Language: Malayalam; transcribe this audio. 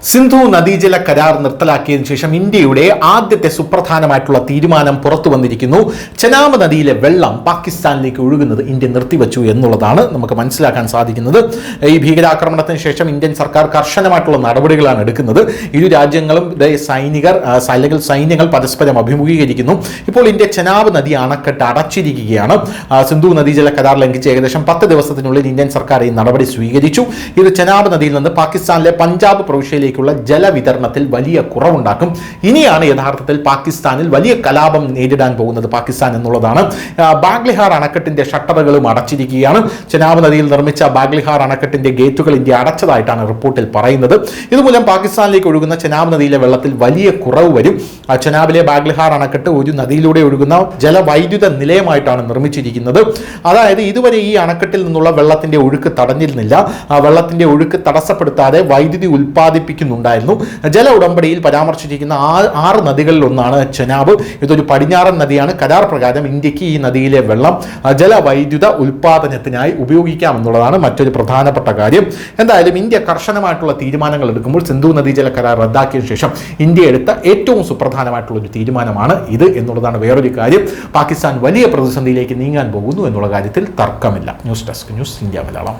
സിന്ധു നദീജല കരാർ നിർത്തലാക്കിയതിനു ശേഷം ഇന്ത്യയുടെ ആദ്യത്തെ സുപ്രധാനമായിട്ടുള്ള തീരുമാനം പുറത്തു വന്നിരിക്കുന്നു. ചെനാബ് നദിയിലെ വെള്ളം പാകിസ്ഥാനിലേക്ക് ഒഴുകുന്നത് ഇന്ത്യ നിർത്തിവെച്ചു എന്നുള്ളതാണ് നമുക്ക് മനസ്സിലാക്കാൻ സാധിക്കുന്നത്. ഈ ഭീകരാക്രമണത്തിന് ശേഷം ഇന്ത്യൻ സർക്കാർ കർശനമായിട്ടുള്ള നടപടികളാണ് എടുക്കുന്നത്. ഇരു രാജ്യങ്ങളും സൈന്യങ്ങൾ പരസ്പരം അഭിമുഖീകരിക്കുന്നു. ഇപ്പോൾ ഇന്ത്യ ചെനാബ് നദി അണക്കെട്ട് അടച്ചിരിക്കുകയാണ്. സിന്ധു നദീജല കരാർ ലംഘിച്ച് ഏകദേശം 10 ദിവസത്തിനുള്ളിൽ ഇന്ത്യൻ സർക്കാർ ഈ നടപടി സ്വീകരിച്ചു. ഇത് ചെനാബ് നദിയിൽ നിന്ന് പാകിസ്ഥാനിലെ പഞ്ചാബ് പ്രവിശ്യയിലേക്കുള്ള ജലവിതരണത്തിൽ വലിയ കുറവുണ്ടാക്കും. ഇനിയാണ് യഥാർത്ഥത്തിൽ പാകിസ്ഥാനിൽ വലിയ കലാപം നേരിടാൻ പോകുന്നത് പാകിസ്ഥാൻ എന്നുള്ളതാണ്. ബാഗ്ലിഹാർ അണക്കെട്ടിന്റെ ഷട്ടറുകളും അടച്ചിരിക്കുകയാണ്. ചെനാബ് നദിയിൽ നിർമ്മിച്ച ബാഗ്ലിഹാർ അണക്കെട്ടിന്റെ ഗേറ്റുകൾ ഇന്ത്യ അടച്ചതായിട്ടാണ് റിപ്പോർട്ടിൽ പറയുന്നത്. ഇതുമൂലം പാകിസ്ഥാനിലേക്ക് ഒഴുകുന്ന ചെനാബ് നദിയിലെ വെള്ളത്തിൽ വലിയ കുറവ് വരും. ചെനാബിലെ ബാഗ്ലിഹാർ അണക്കെട്ട് ഒരു നദിയിലൂടെ ഒഴുകുന്ന ജലവൈദ്യുത നിലയമായിട്ടാണ് നിർമ്മിച്ചിരിക്കുന്നത്. അതായത് ഇതുവരെ ഈ അണക്കെട്ടിൽ നിന്നുള്ള വെള്ളത്തിന്റെ ഒഴുക്ക് തടഞ്ഞിരുന്നില്ല. വെള്ളത്തിന്റെ ഒഴുക്ക് തടസ്സപ്പെടുത്താതെ വൈദ്യുതി ഉൽപ്പാദിപ്പിക്കുന്നുണ്ടായിരുന്നു. ജല ഉടമ്പടിയിൽ പരാമർശിച്ചിരിക്കുന്ന 6 നദികളിൽ ഒന്നാണ് ചെനാബ്. ഇതൊരു പടിഞ്ഞാറൻ നദിയാണ്. കരാർ പ്രകാരം ഇന്ത്യക്ക് ഈ നദിയിലെ വെള്ളം ജലവൈദ്യുത ഉൽപാദനത്തിനായി ഉപയോഗിക്കാമെന്നുള്ളതാണ് മറ്റൊരു പ്രധാനപ്പെട്ട കാര്യം. എന്തായാലും ഇന്ത്യ കർശനമായിട്ടുള്ള തീരുമാനങ്ങൾ എടുക്കുമ്പോൾ സിന്ധു നദീജല കരാർ റദ്ദാക്കിയ ശേഷം ഇന്ത്യ എടുത്ത ഏറ്റവും സുപ്രധാനമായിട്ടുള്ള ഒരു തീരുമാനമാണ് ഇത് എന്നുള്ളതാണ് വേറൊരു കാര്യം. പാകിസ്ഥാൻ വലിയ പ്രതിസന്ധിയിലേക്ക് നീങ്ങാൻ പോകുന്നു എന്നുള്ള കാര്യത്തിൽ തർക്കമില്ല. News desk, news India Malayalam.